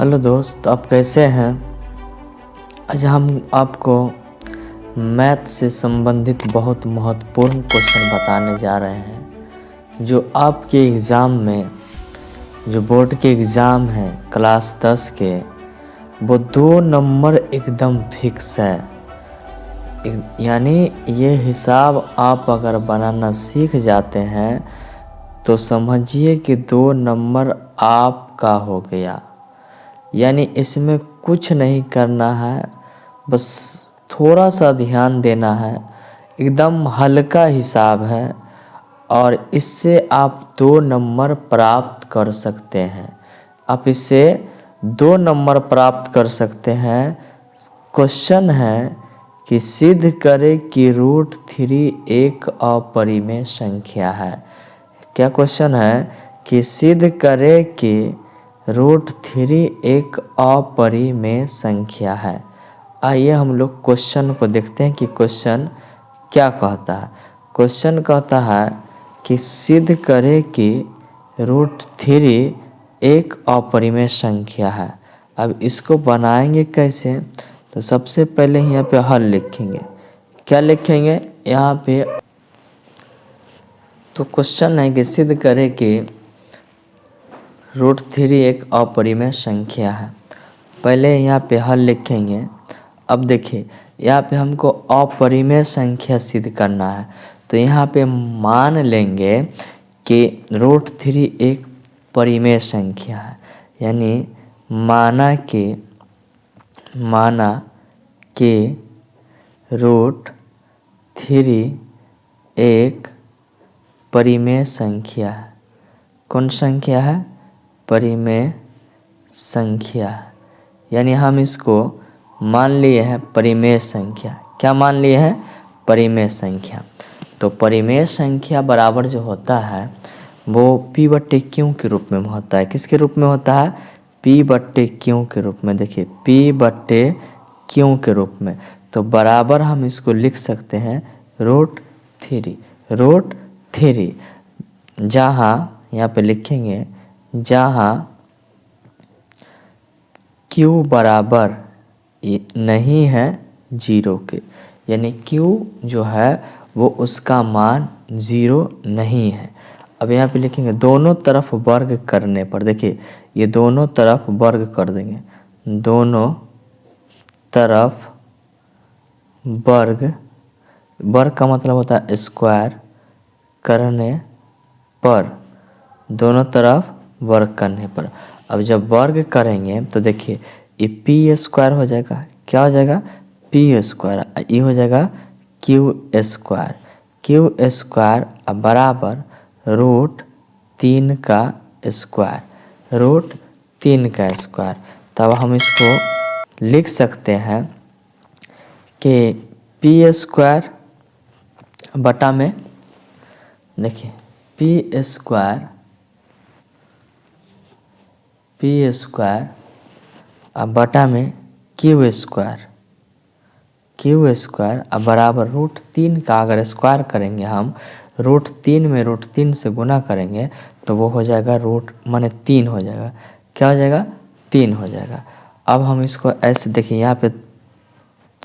Hello दोस्त, आप कैसे हैं। आज हम आपको मैथ से संबंधित बहुत महत्वपूर्ण क्वेश्चन बताने जा रहे हैं जो आपके एग्ज़ाम में, जो बोर्ड के एग्ज़ाम हैं क्लास 10 के, वो 2 नंबर एकदम फिक्स है। यानी ये हिसाब आप अगर बनाना सीख जाते हैं तो समझिए कि 2 नंबर आपका हो गया। यानी इसमें कुछ नहीं करना है, बस थोड़ा सा ध्यान देना है। एकदम हल्का हिसाब है और इससे आप 2 नंबर प्राप्त कर सकते हैं। आप इससे 2 नंबर प्राप्त कर सकते हैं। क्वेश्चन है कि सिद्ध करें कि √3 एक अपरिमेय संख्या है। क्या क्वेश्चन है कि सिद्ध करें कि √3 एक अपरिमेय संख्या है। आइए हम लोग क्वेश्चन को देखते हैं कि क्वेश्चन क्या कहता है। क्वेश्चन कहता है कि सिद्ध करें कि √3 एक अपरिमेय संख्या है। अब इसको बनाएंगे कैसे, तो सबसे पहले यहाँ पे हल लिखेंगे। क्या लिखेंगे यहाँ पे, तो क्वेश्चन है कि सिद्ध करें कि √3 एक अपरिमेय संख्या है। पहले यहाँ पे हल लिखेंगे। अब देखिए यहाँ पे हमको अपरिमेय संख्या सिद्ध करना है, तो यहाँ पे मान लेंगे कि √3 एक परिमेय संख्या है। यानी माना कि √3 एक परिमेय संख्या है। कौन संख्या है? परिमेय संख्या। यानी हम इसको मान लिए हैं परिमेय संख्या। क्या मान लिए हैं? परिमेय संख्या। तो परिमेय संख्या बराबर जो होता है वो P/Q के रूप में होता है। किसके रूप में होता है? P/Q के रूप में। देखिए P/Q के रूप में, तो बराबर हम इसको लिख सकते हैं √3 जहाँ यहाँ पे लिखेंगे जहाँ Q बराबर नहीं है 0 के। यानी Q जो है वो उसका मान 0 नहीं है। अब यहाँ पे लिखेंगे दोनों तरफ वर्ग करने पर। देखिए ये दोनों तरफ वर्ग कर देंगे। दोनों तरफ वर्ग का मतलब होता है स्क्वायर करने पर, दोनों तरफ वर्ग करने पर। अब जब वर्ग करेंगे तो देखिए ये P² हो जाएगा। क्या हो जाएगा? P²। ये हो जाएगा Q² अब बराबर √3 का स्क्वायर। तब हम इसको लिख सकते हैं कि P² बटा में, देखिए P² अब बटा में Q² अब बराबर √3 का अगर स्क्वायर करेंगे हम, √3 में √3 से गुना करेंगे तो वो हो जाएगा माने 3 हो जाएगा। क्या हो जाएगा? 3 हो जाएगा। अब हम इसको ऐसे देखिए यहाँ पे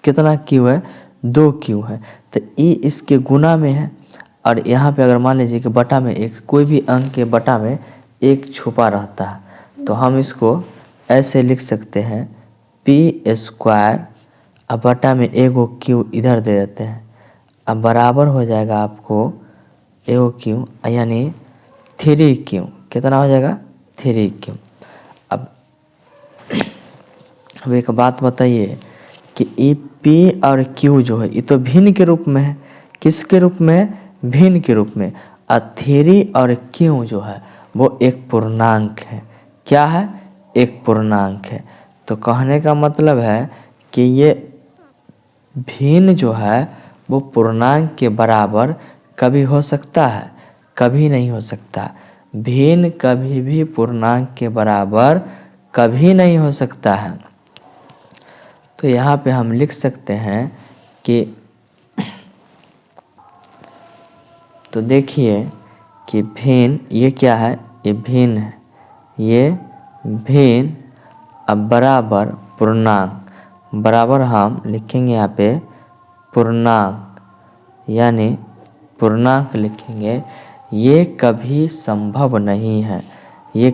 कितना Q है? 2 Q है, तो E इसके गुना में है और यहाँ पे अगर मान लीजिए कि बटा में एक, कोई भी अंक के बटा में एक छुपा रहता है, तो हम इसको ऐसे लिख सकते हैं P² अब बटा में एगो Q इधर दे देते हैं। अब बराबर हो जाएगा आपको एगो Q यानी 3Q। कितना हो जाएगा? 3Q। अब एक बात बताइए कि ये P और Q जो है ये तो भिन्न के रूप में है। किसके रूप में है? भिन्न के रूप में। और 3 और Q जो है वो एक पूर्णांक है। क्या है? एक पूर्णांक है। तो कहने का मतलब है कि ये भिन्न जो है वो पूर्णांक के बराबर कभी हो सकता है? कभी नहीं हो सकता। भिन्न कभी भी पूर्णांक के बराबर कभी नहीं हो सकता है। तो यहाँ पे हम लिख सकते हैं कि, तो देखिए कि भिन्न, ये क्या है? ये भिन्न है। ये भिन्न अब बराबर पूर्णांक, बराबर हम लिखेंगे यहाँ पे पूर्णांक, यानी पूर्णांक लिखेंगे। ये कभी संभव नहीं है, यह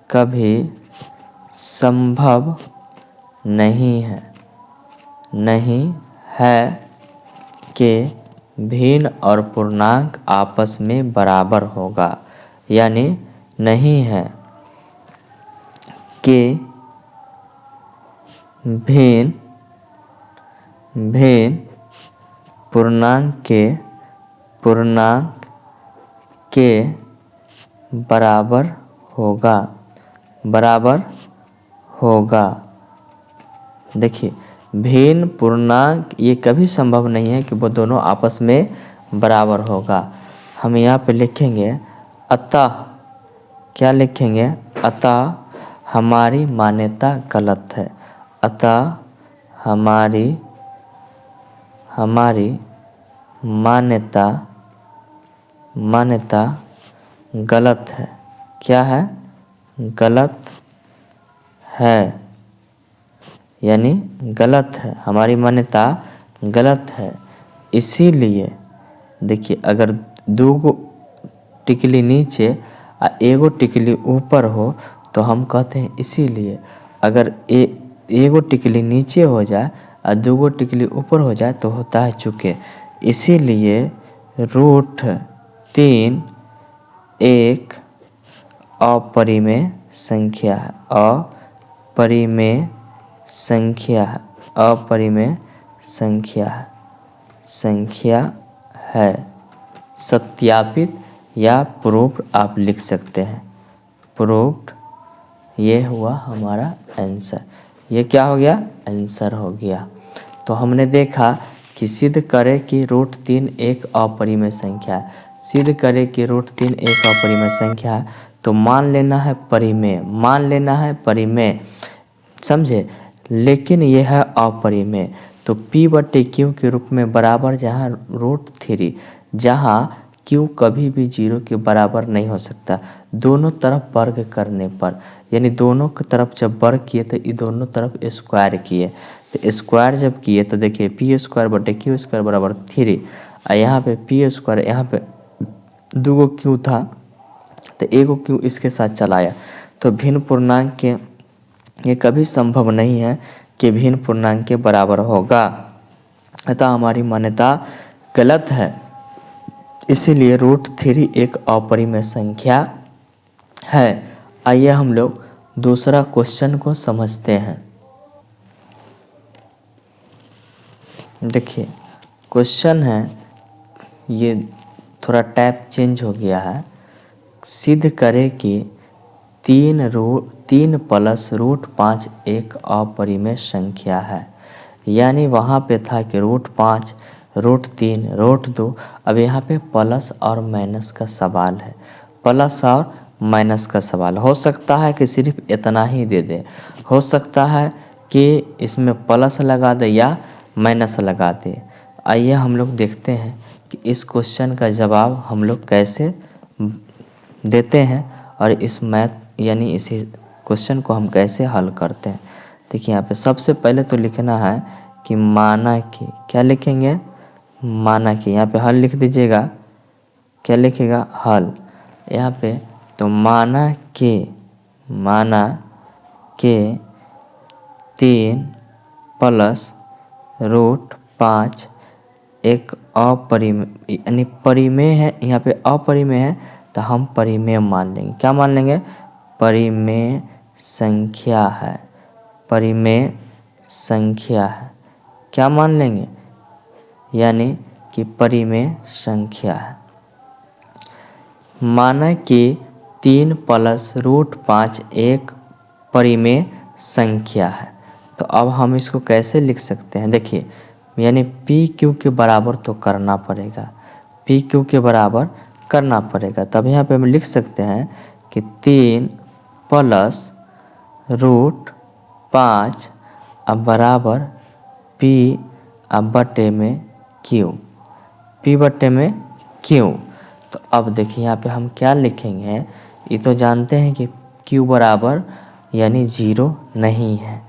कभी संभव नहीं है कि भिन्न और पूर्णांक आपस में बराबर होगा, यानी नहीं है कि भिन्न पूर्णांक के बराबर होगा। देखिए, भिन्न पूर्णांक ये कभी संभव नहीं है कि वो दोनों आपस में बराबर होगा। हम यहाँ पे लिखेंगे अतः, क्या लिखेंगे? अतः हमारी मान्यता गलत है, अतः हमारी मान्यता गलत है। क्या है? गलत है, यानी गलत है, हमारी मान्यता गलत है। इसीलिए देखिए, अगर दो गो टिकली नीचे और एगो टिकली ऊपर हो तो हम कहते हैं इसीलिए। अगर एगो टिकली नीचे हो जाए और दो गो टिकली ऊपर हो जाए तो होता है चूके। इसीलिए √3 एक अपरिमेय संख्या है, अपरिमेय संख्या है। सत्यापित या प्रूफ्ड आप लिख सकते हैं, प्रूफ्ड। ये हुआ हमारा आंसर। ये क्या हो गया? आंसर हो गया। तो हमने देखा कि सिद्ध करे कि √3 एक अपरिमेय संख्या है, सिद्ध करे कि √3 एक अपरिमेय संख्या है तो मान लेना है परिमेय, समझे। लेकिन यह है अपरिमेय, तो P/Q के रूप में बराबर, जहाँ √3, जहाँ Q कभी भी 0 के बराबर नहीं हो सकता दोनों तरफ वर्ग करने पर। यानी दोनों की तरफ जब वर्ग किए तो ये दोनों तरफ स्क्वायर किए, तो स्क्वायर जब किए तो देखिए P² बराबर 3, और यहाँ पे P², यहाँ पे 2 Q था तो 1 Q इसके साथ चलाया। तो भिन्न पूर्णांक के ये कभी संभव नहीं है कि भिन्न पूर्णांक के बराबर होगा, अतः हमारी मान्यता गलत है। इसीलिए √3 एक अपरिमेय संख्या है। आइए हम लोग दूसरा क्वेश्चन को समझते हैं। देखिए, क्वेश्चन है, ये थोड़ा टाइप चेंज हो गया है। सिद्ध करे कि 3 + √5 एक अपरिमेय संख्या है। यानी वहाँ पे था कि √5, √3, √2, अब यहाँ पे प्लस और माइनस का सवाल है, प्लस और माइनस का सवाल। हो सकता है कि सिर्फ इतना ही दे दे, हो सकता है कि इसमें प्लस लगा दे या माइनस लगा दे। आइए हम लोग देखते हैं कि इस क्वेश्चन का जवाब हम लोग कैसे देते हैं और इस मैथ यानी इसी क्वेश्चन को हम कैसे हल करते हैं। देखिए, यहाँ पे सबसे पहले तो लिखना है कि माना कि, क्या लिखेंगे? माना कि, यहाँ पे हल लिख दीजिएगा। क्या लिखेगा? हल। यहाँ पे तो माना कि 3 + √5 एक अपरिमेय, यानी परिमेय है, यहाँ पे अपरिमेय है तो हम परिमेय मान लेंगे। क्या मान लेंगे? परिमेय संख्या है, परिमेय संख्या है। क्या मान लेंगे? यानी कि परिमेय संख्या है। माना कि 3 + √5 एक परिमेय संख्या है। तो अब हम इसको कैसे लिख सकते हैं? देखिए, यानी PQ के बराबर तो करना पड़ेगा, PQ के बराबर करना पड़ेगा। तब यहाँ पे हम लिख सकते हैं कि 3 + √5 अब बराबर P/Q, P/Q। तो अब देखिए, यहाँ पे हम क्या लिखेंगे? ये तो जानते हैं कि क्यू बराबर यानी 0 नहीं है।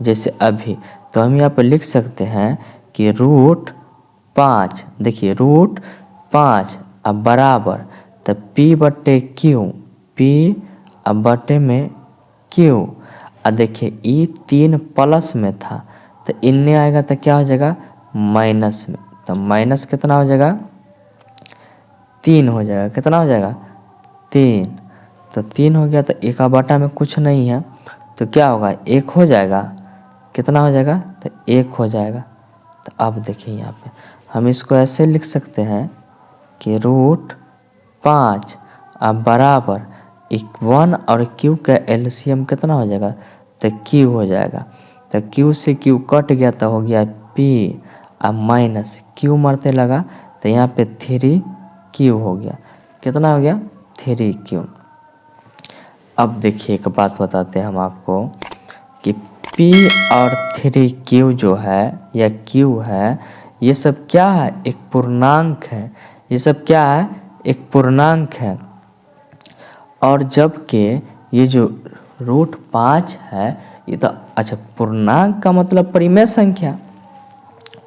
जैसे अभी तो हम यहाँ पर लिख सकते हैं कि √5, देखिए √5 अब बराबर तब p/q, p अब बटे में q। अब देखिए ई 3 प्लस में था तो इनने आएगा तो क्या हो जाएगा माइनस में, तो माइनस कितना हो जाएगा 3 हो जाएगा। कितना हो जाएगा 3, तो 3 हो गया तो एक बटा में कुछ नहीं है तो क्या होगा 1 हो जाएगा। कितना हो जाएगा तो 1 हो जाएगा। तो अब देखिए यहाँ पे हम इसको ऐसे लिख सकते हैं कि √5 अब बराबर 1 और q का एलसीएम कितना हो जाएगा तो q हो जाएगा। तो q से q कट गया तो हो गया p अब माइनस q मरते लगा तो यहाँ पे 3q हो गया। कितना हो गया 3q। अब देखिए एक बात बताते हैं हम आपको कि p और 3q जो है या q है ये सब क्या है एक पूर्णांक है। ये सब क्या है एक पूर्णांक है। और जबकि ये जो √5 है ये तो अच्छा पूर्णांक का मतलब परिमेय संख्या,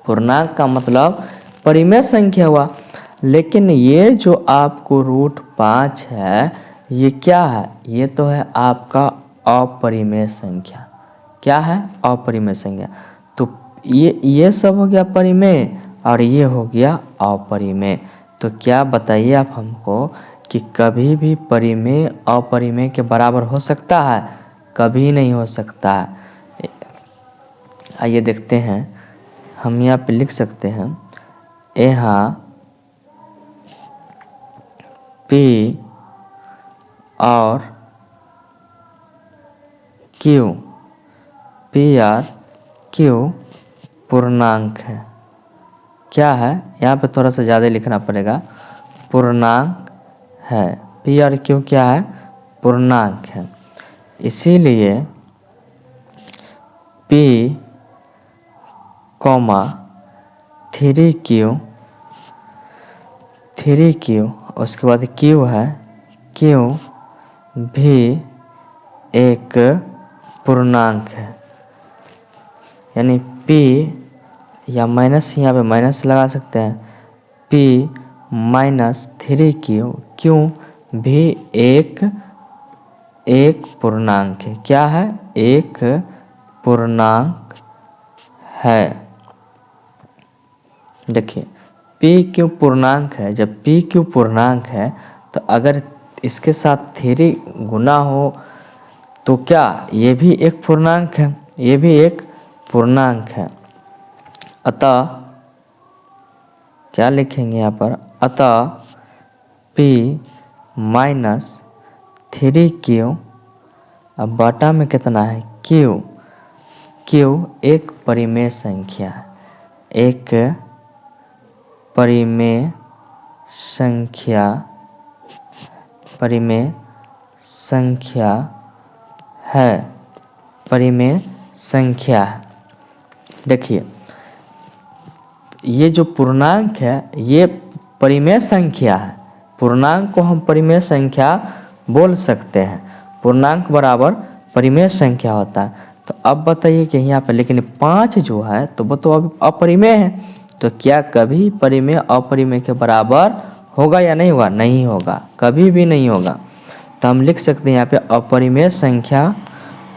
पूर्णांक का मतलब परिमेय संख्या हुआ। लेकिन ये जो आपको √5 है ये क्या है ये तो है आपका अपरिमेय संख्या। क्या है अपरिमेय संख्या। तो ये सब हो गया परिमेय और ये हो गया अपरिमेय। तो क्या बताइए आप हमको कि कभी भी परिमेय अपरिमेय के बराबर हो सकता है? कभी नहीं हो सकता है। आइए देखते हैं हम यहाँ पे लिख सकते हैं यहाँ p और q, p और q पूर्णांक है। क्या है यहाँ पे थोड़ा सा ज़्यादा लिखना पड़ेगा, पूर्णांक है। p और q क्या है पूर्णांक है। इसीलिए p, 3q उसके बाद q है, q भी एक पूर्णांक है। यानी p या माइनस यहाँ पे माइनस लगा सकते हैं p माइनस 3q, q भी एक पूर्णांक है। क्या है एक पूर्णांक है। देखिए p क्यों पूर्णांक है, जब p क्यों पूर्णांक है तो अगर इसके साथ 3 गुना हो तो क्या ये भी एक पूर्णांक है, ये भी एक पूर्णांक है। अतः क्या लिखेंगे यहाँ पर, अतः p माइनस 3q अब बटा में कितना है q, q एक परिमेय संख्या है, एक परिमेय संख्या, परिमेय संख्या है, परिमेय संख्या है। देखिए ये जो पूर्णांक है ये परिमेय संख्या है। पूर्णांक को हम परिमेय संख्या बोल सकते हैं। पूर्णांक बराबर परिमेय संख्या होता है। तो अब बताइए कि यहाँ पर लेकिन 5 जो है तो वो तो अब अपरिमेय है, तो क्या कभी परिमेय अपरिमेय के बराबर होगा या नहीं होगा? नहीं होगा, कभी भी नहीं होगा। तो हम लिख सकते हैं यहाँ पे अपरिमेय संख्या,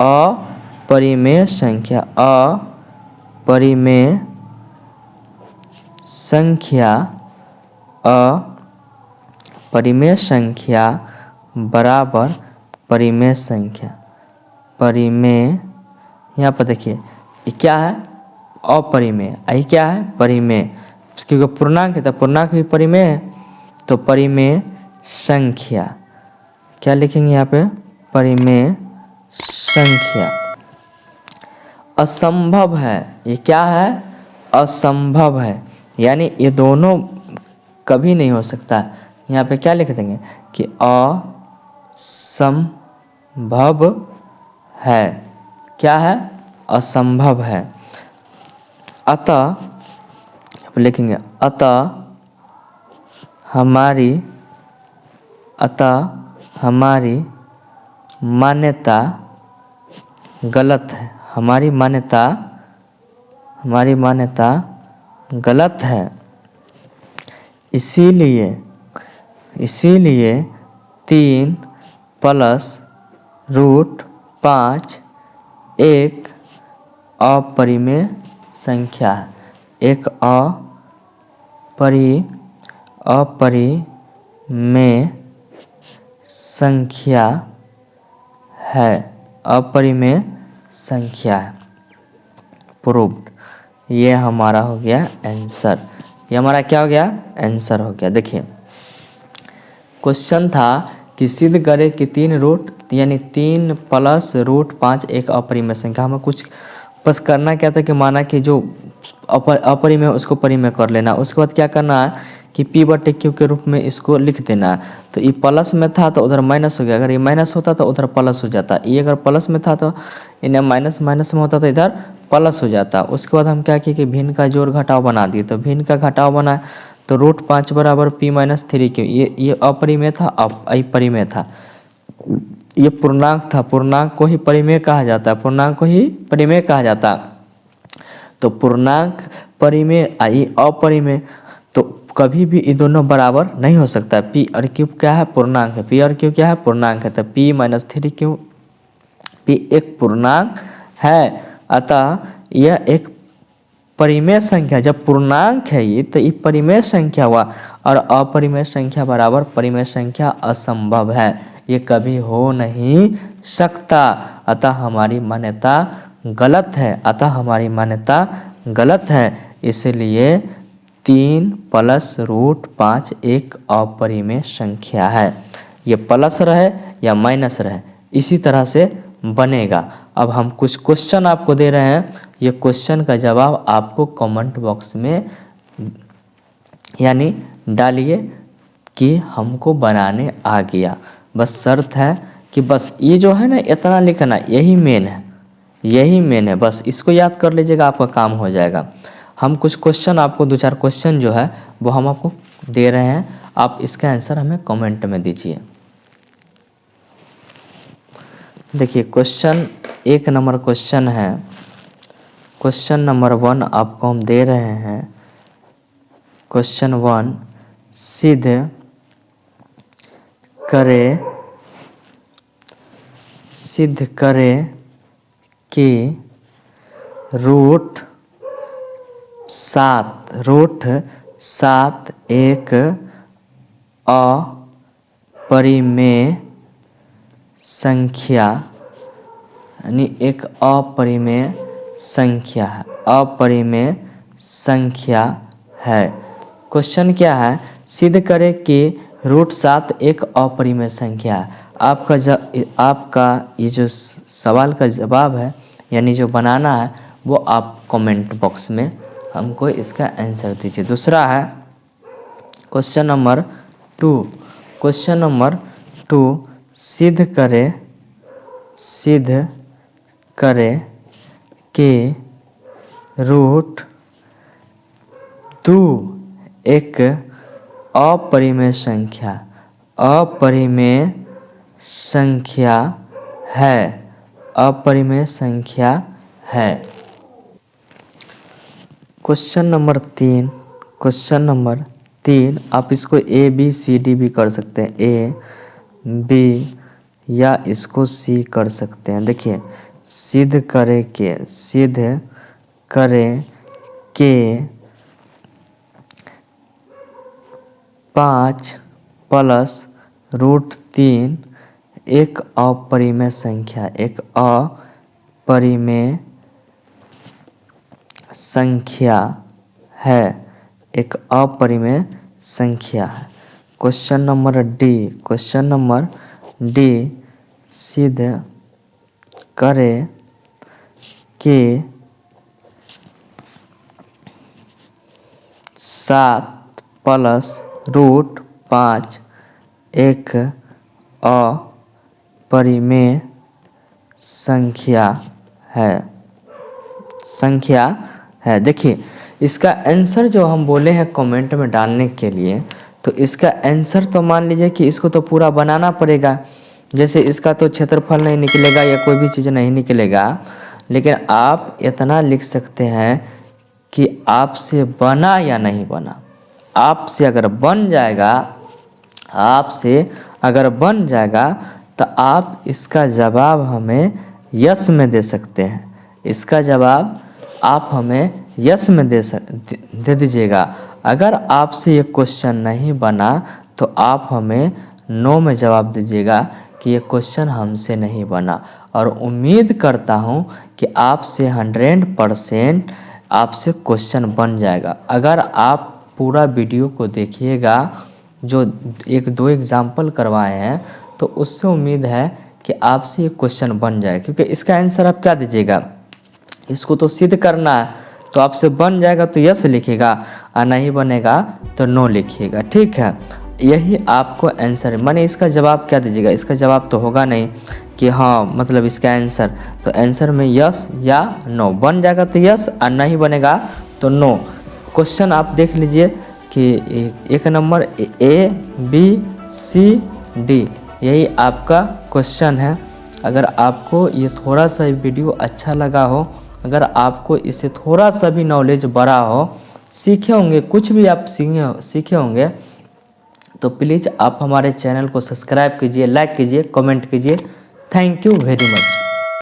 अपरिमेय संख्या, अपरिमेय संख्या, अपरिमेय संख्या बराबर परिमेय संख्या। परिमेय यहाँ पर देखिए ये क्या है अपरिमेय, ये क्या है परिमेय, क्योंकि पूर्णांक है तो पूर्णांक भी परिमेय है। तो परिमेय संख्या क्या लिखेंगे यहाँ पे परिमेय संख्या। असंभव है, ये क्या है असंभव है, यानी ये दोनों कभी नहीं हो सकता। यहाँ पे क्या लिख देंगे कि असंभव है। क्या है असंभव है। अतः लिखेंगे अतः हमारी मान्यता गलत है, हमारी मान्यता गलत है। इसीलिए 3 + √5 एक अपरिमेय संख्या है, एक अपरिमेय संख्या है, अपरिमेय संख्या है। प्रूव्ड। ये हमारा हो गया आंसर, ये हमारा क्या हो गया, आंसर हो गया। देखिए क्वेश्चन था कि सिद्ध करें कि 3 + √5 एक अपरिमेय संख्या। हमें कुछ बस करना क्या था कि माना कि जो अपरिमेय उसको परिमेय कर लेना, उसके बाद क्या करना है कि P/Q के रूप में इसको लिख देना। तो ये प्लस में था तो उधर माइनस हो गया, अगर ये माइनस होता तो उधर प्लस हो जाता, ये अगर प्लस में था तो इन्हें माइनस में होता तो इधर प्लस हो जाता। उसके बाद हम क्या किए कि भिन्न का जोड़ घटाव बना दिए, तो भिन्न का घटाव बना तो √5 = P-3Q। ये अपरिमेय था, अपरिमेय था, ये पूर्णांक था, पूर्णांक को ही परिमेय कहा जाता है, पूर्णांक को ही परिमेय कहा जाता। तो पूर्णांक परिमेय अपरिमेय, तो कभी भी ये दोनों बराबर नहीं हो सकता। P और Q क्या है, पूर्णांक है, P और Q क्या है, पूर्णांक है। तो P-3Q P एक पूर्णांक है, अतः यह एक परिमेय संख्या। जब पूर्णांक है ये तो ये परिमेय संख्या हुआ, और अपरिमेय संख्या बराबर परिमेय संख्या असंभव है, ये कभी हो नहीं सकता। अतः हमारी मान्यता गलत है, इसलिए 3 + √5 एक अपरिमेय संख्या है। ये प्लस रहे या माइनस रहे इसी तरह से बनेगा। अब हम कुछ क्वेश्चन आपको दे रहे हैं, ये क्वेश्चन का जवाब आपको कमेंट बॉक्स में यानी डालिए कि हमको बनाने आ गया। बस शर्त है कि बस ये जो है ना इतना लिखना, यही मेन है, बस इसको याद कर लीजिएगा, आपका काम हो जाएगा। हम कुछ क्वेश्चन आपको 2-4 क्वेश्चन जो है वो हम आपको दे रहे हैं, आप इसका आंसर हमें कमेंट में दीजिए। देखिए क्वेश्चन 1 नंबर क्वेश्चन है, क्वेश्चन नंबर 1 आपको हम दे रहे हैं। क्वेश्चन 1, सिद्ध करे कि √7 एक अपरिमेय संख्या, यानी एक अपरिमेय संख्या है। क्वेश्चन क्या है, सिद्ध करें कि √7 एक अपरिमेय संख्या है। आपका ये जो सवाल का जवाब है यानी जो बनाना है वो आप कमेंट बॉक्स में हमको इसका आंसर दीजिए। दूसरा है क्वेश्चन नंबर 2, सिद्ध करे कि √2 एक अपरिमेय संख्या है। क्वेश्चन नंबर 3, आप इसको A-B-C-D भी कर सकते हैं, A, B या इसको C कर सकते हैं। देखिए सिद्ध करे के 5 + √3 एक अपरिमेय संख्या है, क्वेश्चन नंबर D, सिद्ध करे कि 7 + √5 एक अपरिमेय संख्या है। देखिए इसका आंसर जो हम बोले हैं कमेंट में डालने के लिए, तो इसका आंसर तो मान लीजिए कि इसको तो पूरा बनाना पड़ेगा। जैसे इसका तो क्षेत्रफल नहीं निकलेगा या कोई भी चीज़ नहीं निकलेगा, लेकिन आप इतना लिख सकते हैं कि आपसे बना या नहीं बना। आपसे अगर बन जाएगा, आपसे अगर बन जाएगा तो आप इसका जवाब हमें यस में दे सकते हैं। इसका जवाब आप हमें यस में दे दीजिएगा। अगर आपसे ये क्वेश्चन नहीं बना तो आप हमें नो में जवाब दीजिएगा कि ये क्वेश्चन हमसे नहीं बना। और उम्मीद करता हूँ कि आपसे 100% आपसे क्वेश्चन बन जाएगा। अगर आप पूरा वीडियो को देखिएगा, जो 1-2 एग्जाम्पल करवाए हैं, तो उससे उम्मीद है कि आपसे ये क्वेश्चन बन जाए। क्योंकि इसका आंसर आप क्या दीजिएगा, इसको तो सिद्ध करना है, तो आपसे बन जाएगा तो यस लिखिएगा और नहीं बनेगा तो नो लिखिएगा। ठीक है, यही आपको आंसर, माने इसका जवाब क्या दीजिएगा। इसका जवाब तो होगा नहीं कि हाँ मतलब इसका आंसर, तो आंसर में यस या नो, बन जाएगा तो यस और नहीं बनेगा तो नो। क्वेश्चन आप देख लीजिए कि 1 number A B C D, यही आपका क्वेश्चन है। अगर आपको ये थोड़ा सा वीडियो अच्छा लगा हो, अगर आपको इससे थोड़ा सा भी नॉलेज बढ़ा हो, सीखे होंगे, कुछ भी आप सीखे होंगे, तो प्लीज़ आप हमारे चैनल को सब्सक्राइब कीजिए, लाइक कीजिए, कमेंट कीजिए। Thank you very much.